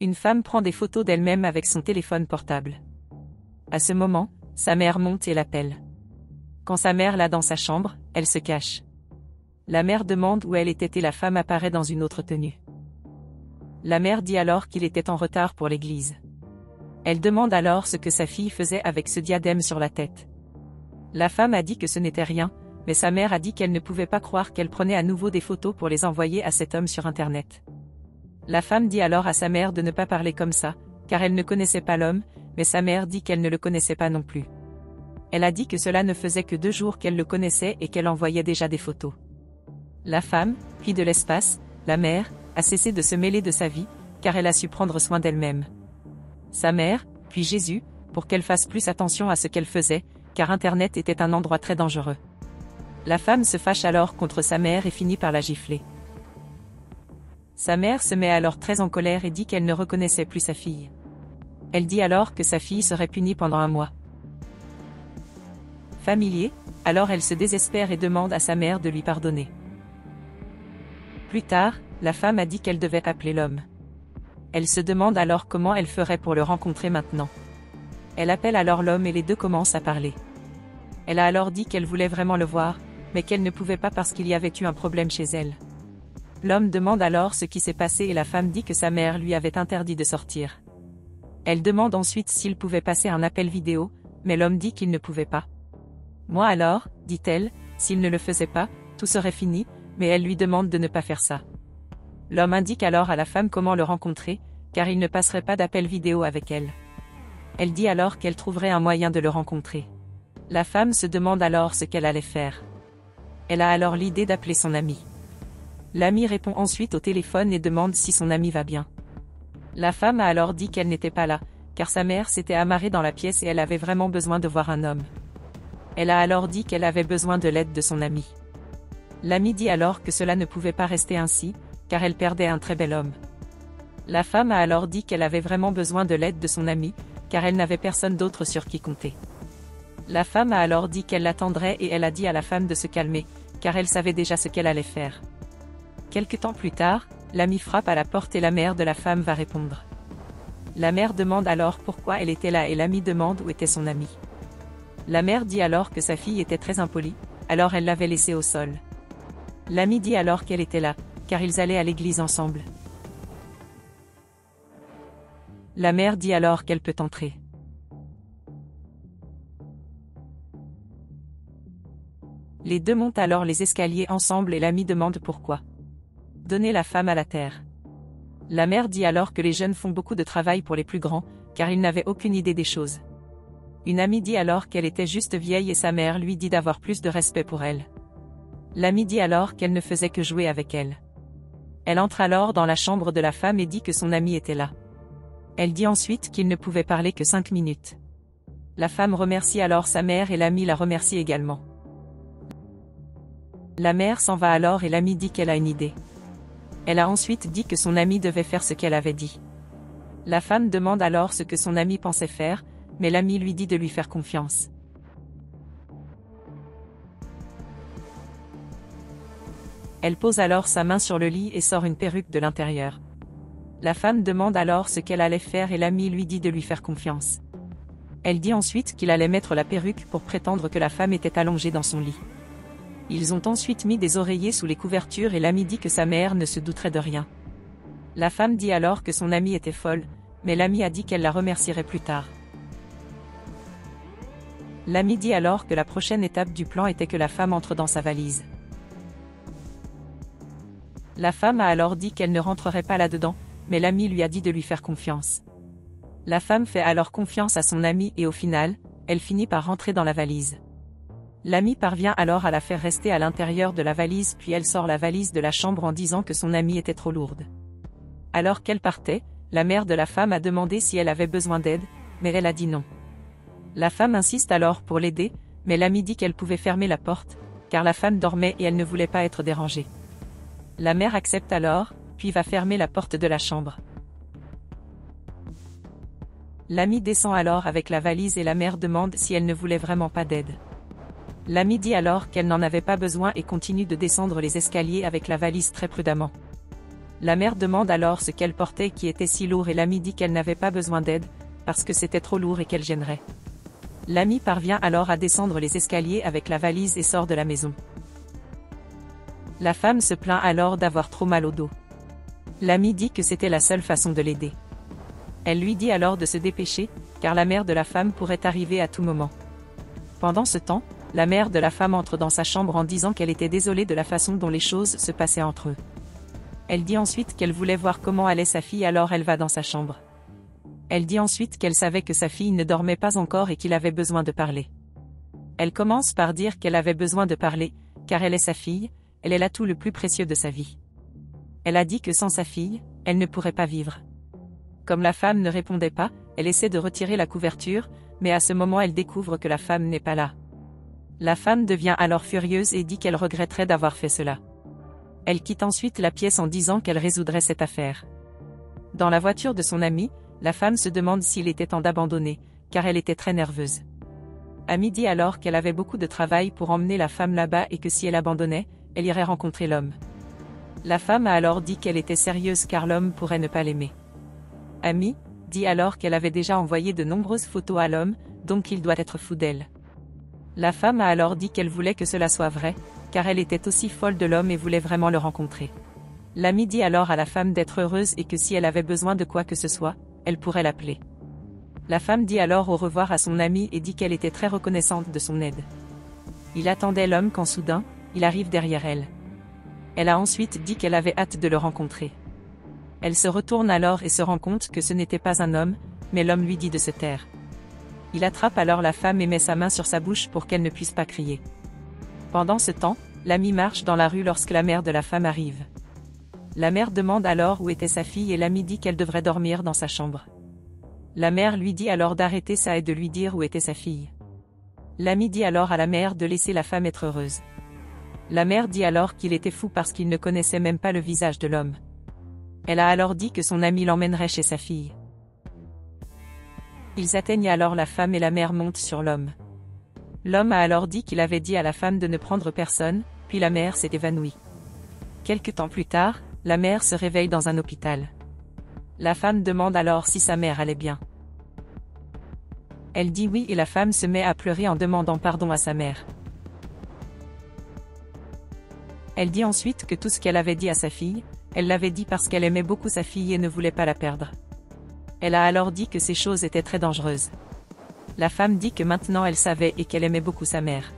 Une femme prend des photos d'elle-même avec son téléphone portable. À ce moment, sa mère monte et l'appelle. Quand sa mère l'a dans sa chambre, elle se cache. La mère demande où elle était et la femme apparaît dans une autre tenue. La mère dit alors qu'il était en retard pour l'église. Elle demande alors ce que sa fille faisait avec ce diadème sur la tête. La femme a dit que ce n'était rien, mais sa mère a dit qu'elle ne pouvait pas croire qu'elle prenait à nouveau des photos pour les envoyer à cet homme sur Internet. La femme dit alors à sa mère de ne pas parler comme ça, car elle ne connaissait pas l'homme, mais sa mère dit qu'elle ne le connaissait pas non plus. Elle a dit que cela ne faisait que 2 jours qu'elle le connaissait et qu'elle envoyait déjà des photos. La femme, puis de l'espace, la mère, a cessé de se mêler de sa vie, car elle a su prendre soin d'elle-même. Sa mère, puis Jésus, pour qu'elle fasse plus attention à ce qu'elle faisait, car Internet était un endroit très dangereux. La femme se fâche alors contre sa mère et finit par la gifler. Sa mère se met alors très en colère et dit qu'elle ne reconnaissait plus sa fille. Elle dit alors que sa fille serait punie pendant 1 mois. Familier, alors elle se désespère et demande à sa mère de lui pardonner. Plus tard, la femme a dit qu'elle devait appeler l'homme. Elle se demande alors comment elle ferait pour le rencontrer maintenant. Elle appelle alors l'homme et les deux commencent à parler. Elle a alors dit qu'elle voulait vraiment le voir, mais qu'elle ne pouvait pas parce qu'il y avait eu un problème chez elle. L'homme demande alors ce qui s'est passé et la femme dit que sa mère lui avait interdit de sortir. Elle demande ensuite s'il pouvait passer un appel vidéo, mais l'homme dit qu'il ne pouvait pas. Moi alors, dit-elle, s'il ne le faisait pas, tout serait fini, mais elle lui demande de ne pas faire ça. L'homme indique alors à la femme comment le rencontrer, car il ne passerait pas d'appel vidéo avec elle. Elle dit alors qu'elle trouverait un moyen de le rencontrer. La femme se demande alors ce qu'elle allait faire. Elle a alors l'idée d'appeler son ami. L'ami répond ensuite au téléphone et demande si son ami va bien. La femme a alors dit qu'elle n'était pas là, car sa mère s'était amarrée dans la pièce et elle avait vraiment besoin de voir un homme. Elle a alors dit qu'elle avait besoin de l'aide de son ami. L'ami dit alors que cela ne pouvait pas rester ainsi, car elle perdait un très bel homme. La femme a alors dit qu'elle avait vraiment besoin de l'aide de son ami, car elle n'avait personne d'autre sur qui compter. La femme a alors dit qu'elle l'attendrait et elle a dit à la femme de se calmer, car elle savait déjà ce qu'elle allait faire. Quelque temps plus tard, l'ami frappe à la porte et la mère de la femme va répondre. La mère demande alors pourquoi elle était là et l'ami demande où était son ami. La mère dit alors que sa fille était très impolie, alors elle l'avait laissée au sol. L'ami dit alors qu'elle était là, car ils allaient à l'église ensemble. La mère dit alors qu'elle peut entrer. Les deux montent alors les escaliers ensemble et l'ami demande pourquoi. Donner la femme à la terre. La mère dit alors que les jeunes font beaucoup de travail pour les plus grands, car ils n'avaient aucune idée des choses. Une amie dit alors qu'elle était juste vieille et sa mère lui dit d'avoir plus de respect pour elle. L'amie dit alors qu'elle ne faisait que jouer avec elle. Elle entre alors dans la chambre de la femme et dit que son ami était là. Elle dit ensuite qu'il ne pouvait parler que 5 minutes. La femme remercie alors sa mère et l'amie la remercie également. La mère s'en va alors et l'amie dit qu'elle a une idée. Elle a ensuite dit que son amie devait faire ce qu'elle avait dit. La femme demande alors ce que son amie pensait faire, mais l'amie lui dit de lui faire confiance. Elle pose alors sa main sur le lit et sort une perruque de l'intérieur. La femme demande alors ce qu'elle allait faire et l'amie lui dit de lui faire confiance. Elle dit ensuite qu'il allait mettre la perruque pour prétendre que la femme était allongée dans son lit. Ils ont ensuite mis des oreillers sous les couvertures et l'amie dit que sa mère ne se douterait de rien. La femme dit alors que son amie était folle, mais l'amie a dit qu'elle la remercierait plus tard. L'amie dit alors que la prochaine étape du plan était que la femme entre dans sa valise. La femme a alors dit qu'elle ne rentrerait pas là-dedans, mais l'amie lui a dit de lui faire confiance. La femme fait alors confiance à son amie et au final, elle finit par rentrer dans la valise. L'amie parvient alors à la faire rester à l'intérieur de la valise puis elle sort la valise de la chambre en disant que son amie était trop lourde. Alors qu'elle partait, la mère de la femme a demandé si elle avait besoin d'aide, mais elle a dit non. La femme insiste alors pour l'aider, mais l'amie dit qu'elle pouvait fermer la porte, car la femme dormait et elle ne voulait pas être dérangée. La mère accepte alors, puis va fermer la porte de la chambre. L'amie descend alors avec la valise et la mère demande si elle ne voulait vraiment pas d'aide. L'amie dit alors qu'elle n'en avait pas besoin et continue de descendre les escaliers avec la valise très prudemment. La mère demande alors ce qu'elle portait qui était si lourd et l'amie dit qu'elle n'avait pas besoin d'aide, parce que c'était trop lourd et qu'elle gênerait. L'amie parvient alors à descendre les escaliers avec la valise et sort de la maison. La femme se plaint alors d'avoir trop mal au dos. L'amie dit que c'était la seule façon de l'aider. Elle lui dit alors de se dépêcher, car la mère de la femme pourrait arriver à tout moment. Pendant ce temps, la mère de la femme entre dans sa chambre en disant qu'elle était désolée de la façon dont les choses se passaient entre eux. Elle dit ensuite qu'elle voulait voir comment allait sa fille, alors elle va dans sa chambre. Elle dit ensuite qu'elle savait que sa fille ne dormait pas encore et qu'il avait besoin de parler. Elle commence par dire qu'elle avait besoin de parler, car elle est sa fille, elle est l'atout le plus précieux de sa vie. Elle a dit que sans sa fille, elle ne pourrait pas vivre. Comme la femme ne répondait pas, elle essaie de retirer la couverture, mais à ce moment elle découvre que la femme n'est pas là. La femme devient alors furieuse et dit qu'elle regretterait d'avoir fait cela. Elle quitte ensuite la pièce en disant qu'elle résoudrait cette affaire. Dans la voiture de son amie, la femme se demande s'il était temps d'abandonner, car elle était très nerveuse. Amie dit alors qu'elle avait beaucoup de travail pour emmener la femme là-bas et que si elle abandonnait, elle irait rencontrer l'homme. La femme a alors dit qu'elle était sérieuse car l'homme pourrait ne pas l'aimer. Amie dit alors qu'elle avait déjà envoyé de nombreuses photos à l'homme, donc il doit être fou d'elle. La femme a alors dit qu'elle voulait que cela soit vrai, car elle était aussi folle de l'homme et voulait vraiment le rencontrer. L'amie dit alors à la femme d'être heureuse et que si elle avait besoin de quoi que ce soit, elle pourrait l'appeler. La femme dit alors au revoir à son amie et dit qu'elle était très reconnaissante de son aide. Il attendait l'homme quand soudain, il arrive derrière elle. Elle a ensuite dit qu'elle avait hâte de le rencontrer. Elle se retourne alors et se rend compte que ce n'était pas un homme, mais l'homme lui dit de se taire. Il attrape alors la femme et met sa main sur sa bouche pour qu'elle ne puisse pas crier. Pendant ce temps, l'amie marche dans la rue lorsque la mère de la femme arrive. La mère demande alors où était sa fille et l'amie dit qu'elle devrait dormir dans sa chambre. La mère lui dit alors d'arrêter ça et de lui dire où était sa fille. L'amie dit alors à la mère de laisser la femme être heureuse. La mère dit alors qu'il était fou parce qu'il ne connaissait même pas le visage de l'homme. Elle a alors dit que son ami l'emmènerait chez sa fille. Ils atteignent alors la femme et la mère monte sur l'homme. L'homme a alors dit qu'il avait dit à la femme de ne prendre personne, puis la mère s'est évanouie. Quelque temps plus tard, la mère se réveille dans un hôpital. La femme demande alors si sa mère allait bien. Elle dit oui et la femme se met à pleurer en demandant pardon à sa mère. Elle dit ensuite que tout ce qu'elle avait dit à sa fille, elle l'avait dit parce qu'elle aimait beaucoup sa fille et ne voulait pas la perdre. Elle a alors dit que ces choses étaient très dangereuses. La femme dit que maintenant elle savait et qu'elle aimait beaucoup sa mère.